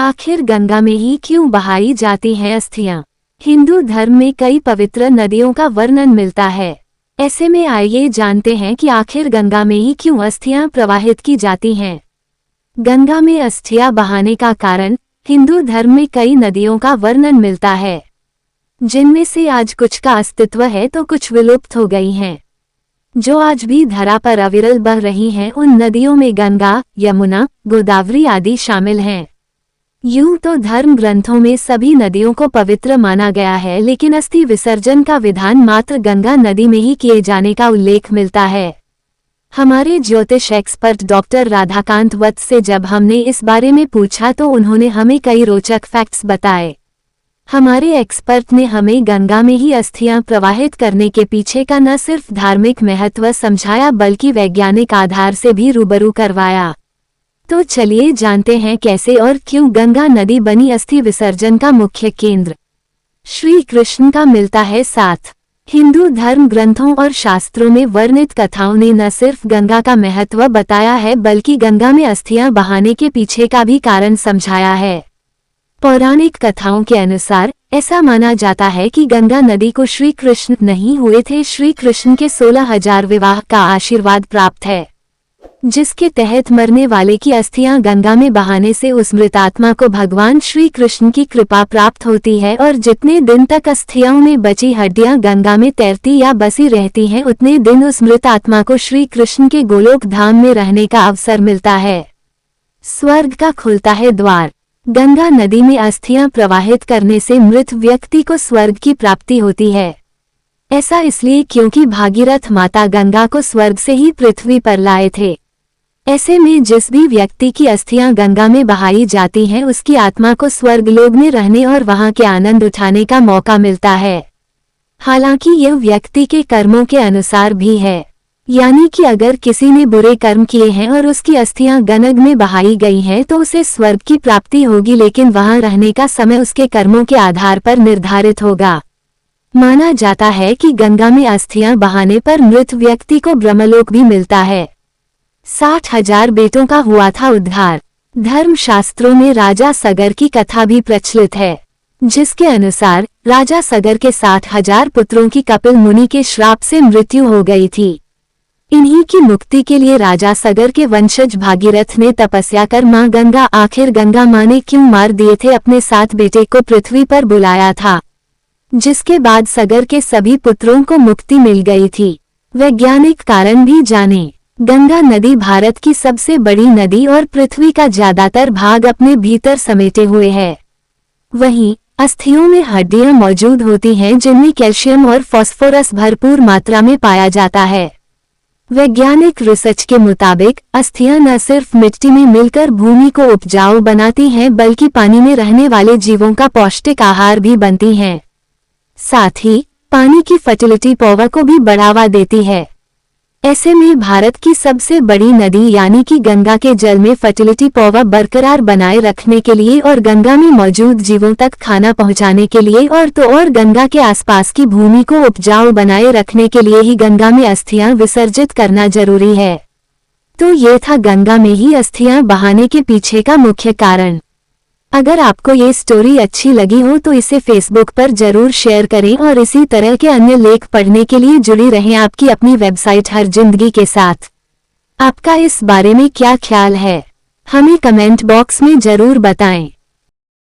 आखिर गंगा में ही क्यों बहाई जाती हैं अस्थियां? हिंदू धर्म में कई पवित्र नदियों का वर्णन मिलता है। ऐसे में आइए जानते हैं कि आखिर गंगा में ही क्यों अस्थियां प्रवाहित की जाती हैं। गंगा में अस्थियां बहाने का कारण हिंदू धर्म में कई नदियों का वर्णन मिलता है, जिनमें से आज कुछ का अस्तित्व है तो कुछ विलुप्त हो गई हैं। जो आज भी धरा पर अविरल बह रही हैं, उन नदियों में गंगा, यमुना, गोदावरी आदि शामिल हैं। यूं तो धर्म ग्रंथों में सभी नदियों को पवित्र माना गया है, लेकिन अस्थि विसर्जन का विधान मात्र गंगा नदी में ही किए जाने का उल्लेख मिलता है। हमारे ज्योतिष एक्सपर्ट डॉक्टर राधाकांत वत्स से जब हमने इस बारे में पूछा तो उन्होंने हमें कई रोचक फैक्ट्स बताए। हमारे एक्सपर्ट ने हमें गंगा में ही अस्थियां प्रवाहित करने के पीछे का न सिर्फ धार्मिक महत्व समझाया बल्कि वैज्ञानिक आधार से भी रूबरू करवाया। तो चलिए जानते हैं कैसे और क्यों गंगा नदी बनी अस्थि विसर्जन का मुख्य केंद्र। श्री कृष्ण का मिलता है साथ। हिंदू धर्म ग्रंथों और शास्त्रों में वर्णित कथाओं ने न सिर्फ गंगा का महत्व बताया है बल्कि गंगा में अस्थियां बहाने के पीछे का भी कारण समझाया है। पौराणिक कथाओं के अनुसार ऐसा माना जाता है कि गंगा नदी को श्री कृष्ण नहीं हुए थे श्री कृष्ण के 16,000 विवाह का आशीर्वाद प्राप्त है, जिसके तहत मरने वाले की अस्थियां गंगा में बहाने से उस मृतात्मा को भगवान श्री कृष्ण की कृपा प्राप्त होती है और जितने दिन तक अस्थियां में बची हड्डियां गंगा में तैरती या बसी रहती हैं, उतने दिन उस मृतात्मा को श्री कृष्ण के गोलोक धाम में रहने का अवसर मिलता है। स्वर्ग का खुलता है द्वार। गंगा नदी में अस्थियां प्रवाहित करने से मृत व्यक्ति को स्वर्ग की प्राप्ति होती है। ऐसा इसलिए क्योंकि भागीरथ माता गंगा को स्वर्ग से ही पृथ्वी पर लाए थे। ऐसे में जिस भी व्यक्ति की अस्थियां गंगा में बहाई जाती हैं, उसकी आत्मा को स्वर्गलोक में रहने और वहां के आनंद उठाने का मौका मिलता है। हालांकि यह व्यक्ति के कर्मों के अनुसार भी है, यानी कि अगर किसी ने बुरे कर्म किए हैं और उसकी अस्थियां गंगा में बहाई गई हैं तो उसे स्वर्ग की प्राप्ति होगी, लेकिन वहां रहने का समय उसके कर्मों के आधार पर निर्धारित होगा। माना जाता है कि गंगा में अस्थियां बहाने पर मृत व्यक्ति को ब्रह्मलोक भी मिलता है। 60,000 बेटों का हुआ था उद्धार। धर्म शास्त्रों में राजा सगर की कथा भी प्रचलित है, जिसके अनुसार राजा सगर के 60,000 पुत्रों की कपिल मुनि के श्राप से मृत्यु हो गई थी। इन्हीं की मुक्ति के लिए राजा सगर के वंशज भागीरथ ने तपस्या कर मां गंगा, आखिर गंगा मां ने क्यों मार दिए थे अपने 7 बेटे को पृथ्वी पर बुलाया था, जिसके बाद सगर के सभी पुत्रों को मुक्ति मिल गई थी। वैज्ञानिक कारण भी जाने। गंगा नदी भारत की सबसे बड़ी नदी और पृथ्वी का ज्यादातर भाग अपने भीतर समेटे हुए है। वहीं अस्थियों में हड्डियां मौजूद होती हैं जिनमें कैल्शियम और फास्फोरस भरपूर मात्रा में पाया जाता है। वैज्ञानिक रिसर्च के मुताबिक अस्थियां न सिर्फ मिट्टी में मिलकर भूमि को उपजाऊ बनाती हैं बल्कि पानी में रहने वाले जीवों का पौष्टिक आहार भी बनती हैं। साथ ही पानी की फर्टिलिटी पौवा को भी बढ़ावा देती है। ऐसे में भारत की सबसे बड़ी नदी यानी कि गंगा के जल में फर्टिलिटी पौवा बरकरार बनाए रखने के लिए और गंगा में मौजूद जीवों तक खाना पहुंचाने के लिए और गंगा के आसपास की भूमि को उपजाऊ बनाए रखने के लिए ही गंगा में अस्थियां विसर्जित करना जरूरी है। तो ये था गंगा में ही अस्थियां बहाने के पीछे का मुख्य कारण। अगर आपको ये स्टोरी अच्छी लगी हो तो इसे फेसबुक पर जरूर शेयर करें और इसी तरह के अन्य लेख पढ़ने के लिए जुड़ी रहें आपकी अपनी वेबसाइट हर जिंदगी के साथ। आपका इस बारे में क्या ख्याल है, हमें कमेंट बॉक्स में जरूर बताएं।